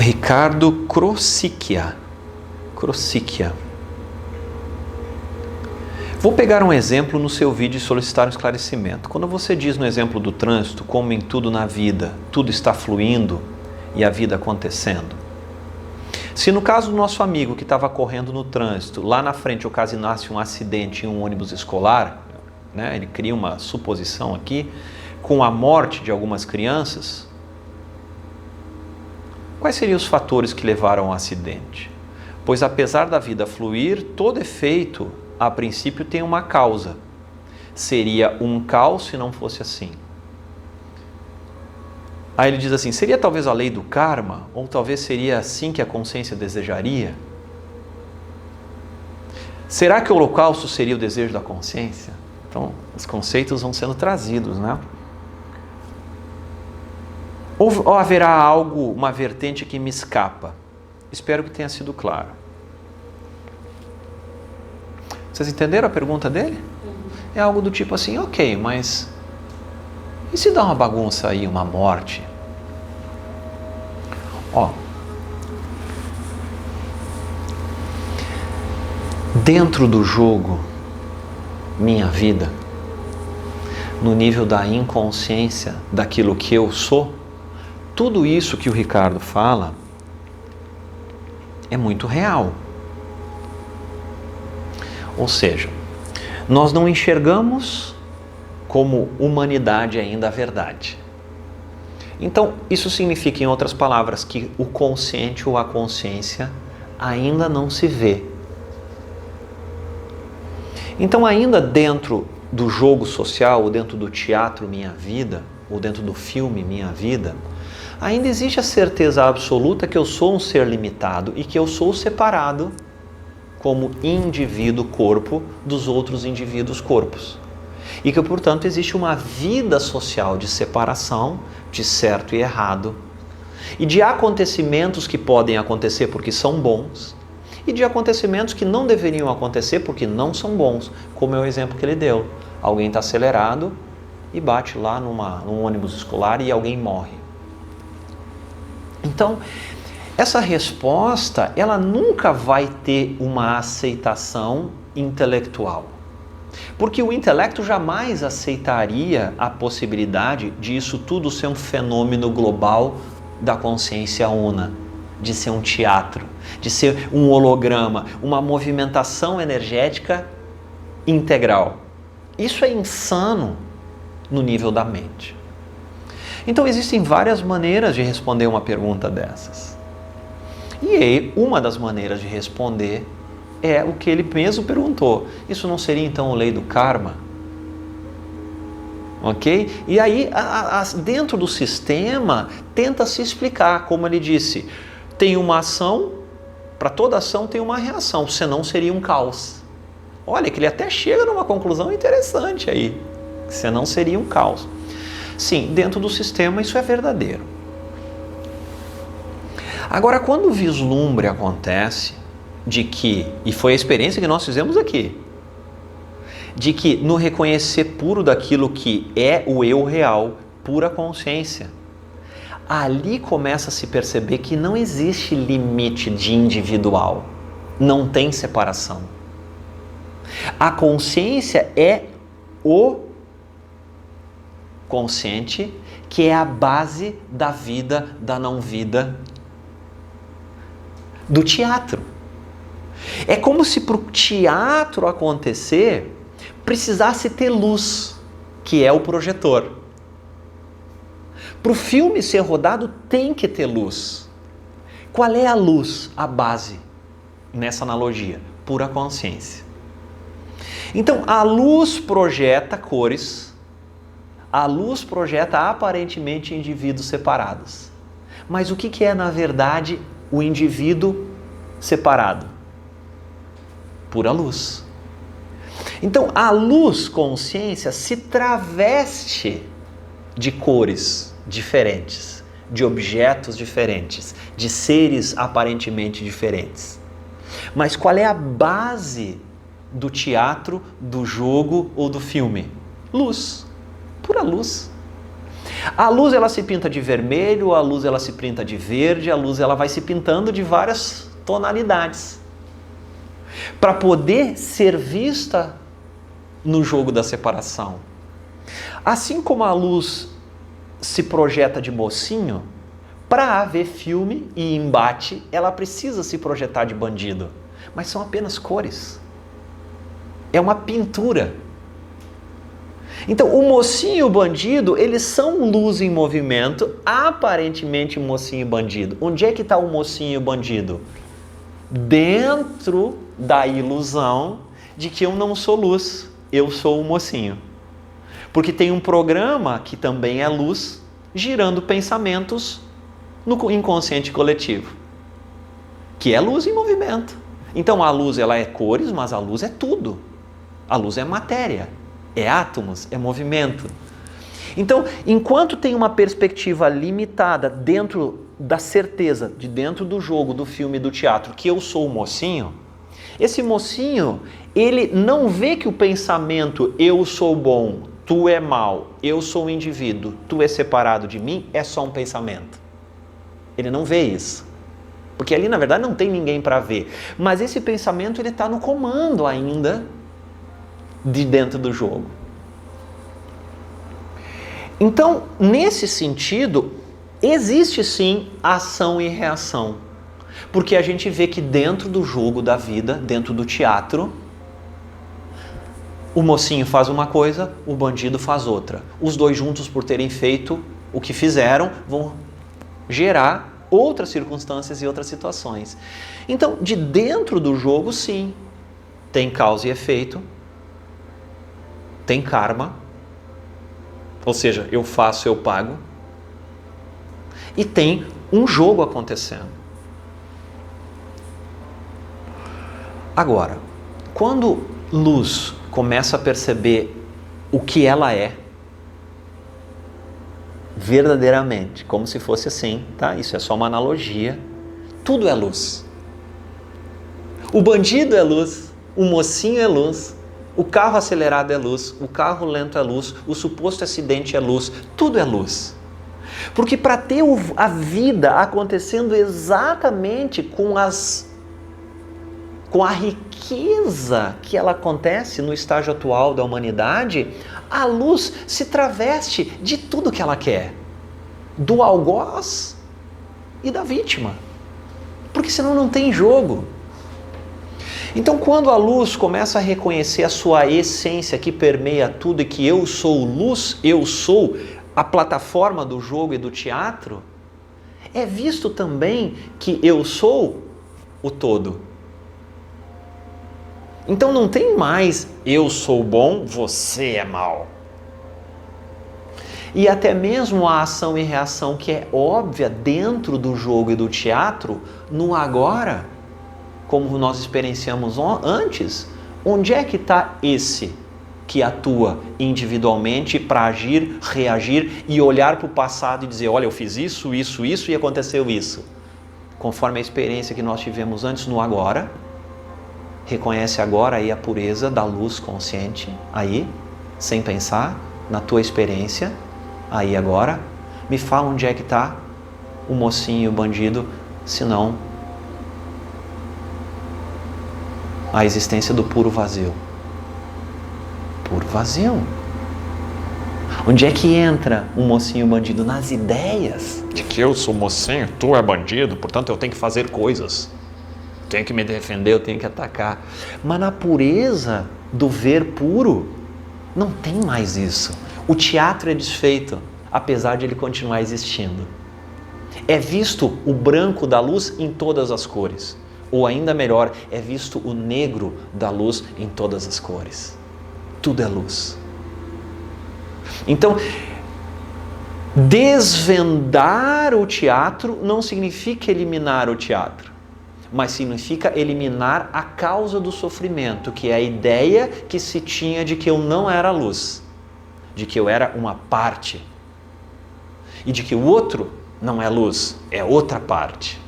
Ricardo Crocicchia. Vou pegar um exemplo no seu vídeo e solicitar um esclarecimento. Quando você diz no exemplo do trânsito, como em tudo na vida, tudo está fluindo e a vida acontecendo. Se no caso do nosso amigo que estava correndo no trânsito, lá na frente ocasionasse um acidente em um ônibus escolar, né, ele cria uma suposição aqui, com a morte de algumas crianças, quais seriam os fatores que levaram ao acidente? Pois apesar da vida fluir, todo efeito, a princípio, tem uma causa. Seria um caos se não fosse assim. Aí ele diz assim, seria talvez a lei do karma? Ou talvez seria assim que a consciência desejaria? Será que o holocausto seria o desejo da consciência? Então, os conceitos vão sendo trazidos, né? Ou haverá algo, uma vertente que me escapa? Espero que tenha sido claro. Vocês entenderam a pergunta dele? É algo do tipo assim, ok, mas e se dá uma bagunça aí, uma morte? Ó, dentro do jogo, minha vida, no nível da inconsciência, daquilo que eu sou, tudo isso que o Ricardo fala é muito real. Ou seja, nós não enxergamos como humanidade ainda a verdade. Então, isso significa, em outras palavras, que o consciente ou a consciência ainda não se vê. Então, ainda dentro do jogo social, ou dentro do teatro Minha Vida, ou dentro do filme Minha Vida, ainda existe a certeza absoluta que eu sou um ser limitado e que eu sou separado como indivíduo corpo dos outros indivíduos corpos. E que, portanto, existe uma vida social de separação de certo e errado, e de acontecimentos que podem acontecer porque são bons, e de acontecimentos que não deveriam acontecer porque não são bons, como é o exemplo que ele deu. Alguém está acelerado e bate lá num ônibus escolar e alguém morre. Então, essa resposta, ela nunca vai ter uma aceitação intelectual. Porque o intelecto jamais aceitaria a possibilidade de isso tudo ser um fenômeno global da consciência una, de ser um teatro, de ser um holograma, uma movimentação energética integral. Isso é insano no nível da mente. Então existem várias maneiras de responder uma pergunta dessas. E aí, uma das maneiras de responder é o que ele mesmo perguntou. Isso não seria então a lei do karma? Ok? E aí, dentro do sistema, tenta se explicar, como ele disse, tem uma ação, para toda ação tem uma reação, senão seria um caos. Olha, que ele até chega numa conclusão interessante aí, senão seria um caos. Sim, dentro do sistema isso é verdadeiro. Agora, quando o vislumbre acontece de que, e foi a experiência que nós fizemos aqui, de que no reconhecer puro daquilo que é o eu real, pura consciência, ali começa a se perceber que não existe limite de individual, não tem separação. A consciência é o consciente, que é a base da vida, da não vida, do teatro. É como se para o teatro acontecer, precisasse ter luz, que é o projetor. Para o filme ser rodado, tem que ter luz. Qual é a luz, a base, nessa analogia? Pura consciência. Então, a luz projeta cores, a luz projeta aparentemente indivíduos separados. Mas o que é, na verdade, o indivíduo separado? Pura luz. Então, a luz consciência se traveste de cores diferentes, de objetos diferentes, de seres aparentemente diferentes. Mas qual é a base do teatro, do jogo ou do filme? Luz. Pura luz. A luz ela se pinta de vermelho, a luz ela se pinta de verde, a luz ela vai se pintando de várias tonalidades para poder ser vista no jogo da separação. Assim como a luz se projeta de mocinho, para haver filme e embate, ela precisa se projetar de bandido. Mas são apenas cores. É uma pintura. Então, o mocinho e o bandido, eles são luz em movimento, aparentemente mocinho e bandido. Onde é que está o mocinho e o bandido? Dentro da ilusão de que eu não sou luz, eu sou o mocinho. Porque tem um programa que também é luz, girando pensamentos no inconsciente coletivo, que é luz em movimento. Então a luz ela é cores, mas a luz é tudo. A luz é matéria, é átomos, é movimento. Então, enquanto tem uma perspectiva limitada dentro da certeza, de dentro do jogo, do filme, do teatro, que eu sou o mocinho, esse mocinho, ele não vê que o pensamento eu sou bom, tu é mal, eu sou o indivíduo, tu é separado de mim, é só um pensamento. Ele não vê isso. Porque ali, na verdade, não tem ninguém para ver. Mas esse pensamento, ele está no comando ainda de dentro do jogo. Então, nesse sentido, existe sim ação e reação. Porque a gente vê que dentro do jogo da vida, dentro do teatro, o mocinho faz uma coisa, o bandido faz outra. Os dois juntos, por terem feito o que fizeram, vão gerar outras circunstâncias e outras situações. Então, de dentro do jogo, sim, tem causa e efeito, tem karma, ou seja, eu faço, eu pago, e tem um jogo acontecendo. Agora, quando luz começa a perceber o que ela é, verdadeiramente, como se fosse assim, tá? Isso é só uma analogia. Tudo é luz. O bandido é luz, o mocinho é luz, o carro acelerado é luz, o carro lento é luz, o suposto acidente é luz, tudo é luz. Porque para ter a vida acontecendo exatamente com a riqueza que ela acontece no estágio atual da humanidade, a luz se traveste de tudo que ela quer, do algoz e da vítima, porque senão não tem jogo. Então, quando a luz começa a reconhecer a sua essência que permeia tudo e que eu sou luz, eu sou a plataforma do jogo e do teatro, é visto também que eu sou o todo. Então não tem mais eu sou bom, você é mal. E até mesmo a ação e reação que é óbvia dentro do jogo e do teatro, no agora, como nós experienciamos antes, onde é que está esse que atua individualmente para agir, reagir e olhar para o passado e dizer, olha, eu fiz isso, isso, isso e aconteceu isso. Conforme a experiência que nós tivemos antes no agora, reconhece agora aí a pureza da luz consciente, aí, sem pensar, na tua experiência, aí agora, me fala onde é que está o mocinho e o bandido, senão a existência do puro vazio. Puro vazio. Onde é que entra o mocinho e o bandido? Nas ideias. De que eu sou mocinho, tu é bandido, portanto eu tenho que fazer coisas. Tenho que me defender, eu tenho que atacar. Mas na pureza do ver puro, não tem mais isso. O teatro é desfeito, apesar de ele continuar existindo. É visto o branco da luz em todas as cores. Ou ainda melhor, é visto o negro da luz em todas as cores. Tudo é luz. Então, desvendar o teatro não significa eliminar o teatro, mas significa eliminar a causa do sofrimento, que é a ideia que se tinha de que eu não era luz, de que eu era uma parte, e de que o outro não é luz, é outra parte.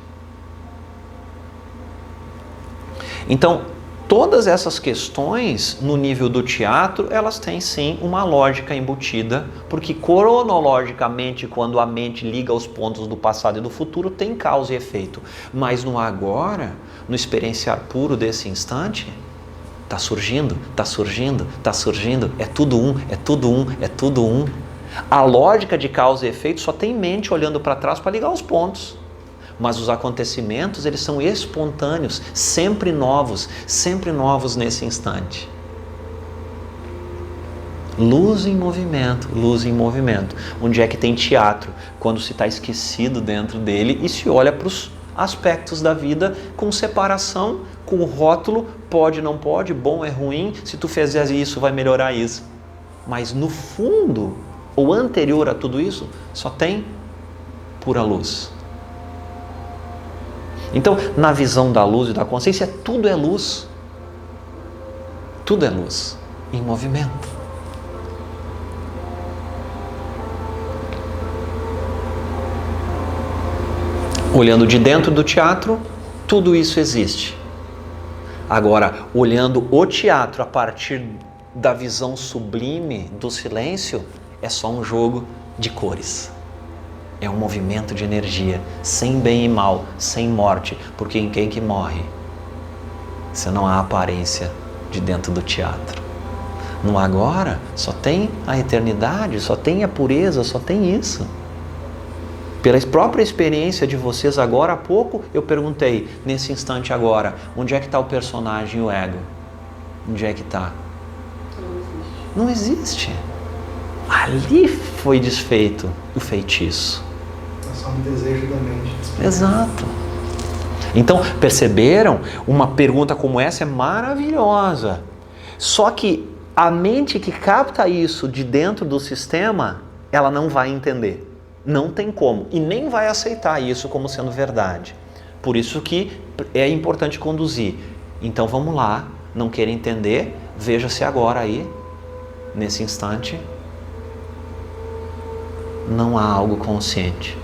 Então, todas essas questões, no nível do teatro, elas têm sim uma lógica embutida, porque cronologicamente, quando a mente liga os pontos do passado e do futuro, tem causa e efeito. Mas no agora, no experienciar puro desse instante, está surgindo, está surgindo, está surgindo, é tudo um, é tudo um, é tudo um. A lógica de causa e efeito só tem mente olhando para trás para ligar os pontos. Mas os acontecimentos, eles são espontâneos, sempre novos nesse instante. Luz em movimento, luz em movimento. Onde é que tem teatro? Quando se está esquecido dentro dele e se olha para os aspectos da vida com separação, com o rótulo, pode, não pode, bom é ruim, se tu fizer isso vai melhorar isso. Mas no fundo, ou anterior a tudo isso, só tem pura luz. Então, na visão da luz e da consciência, tudo é luz. Tudo é luz em movimento. Olhando de dentro do teatro, tudo isso existe. Agora, olhando o teatro a partir da visão sublime do silêncio, é só um jogo de cores. É um movimento de energia, sem bem e mal, sem morte, porque em quem que morre? Se não há aparência de dentro do teatro. No agora, só tem a eternidade, só tem a pureza, só tem isso. Pela própria experiência de vocês agora há pouco, eu perguntei, nesse instante agora, onde é que está o personagem, o ego? Onde é que está? Não existe. Ali foi desfeito o feitiço. É só um desejo da mente. Exato. Então, perceberam? Uma pergunta como essa é maravilhosa. Só que a mente que capta isso de dentro do sistema, ela não vai entender. Não tem como. E nem vai aceitar isso como sendo verdade. Por isso que é importante conduzir. Então vamos lá, não querer entender, veja-se agora aí, nesse instante, não há algo consciente.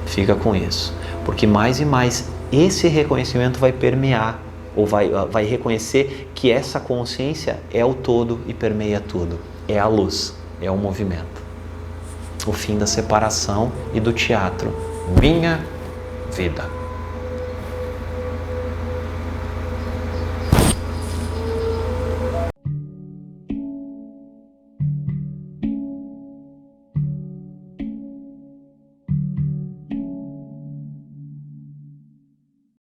Fica com isso. Porque mais e mais esse reconhecimento vai permear, ou vai reconhecer que essa consciência é o todo e permeia tudo. É a luz, é o movimento. O fim da separação e do teatro. Minha vida.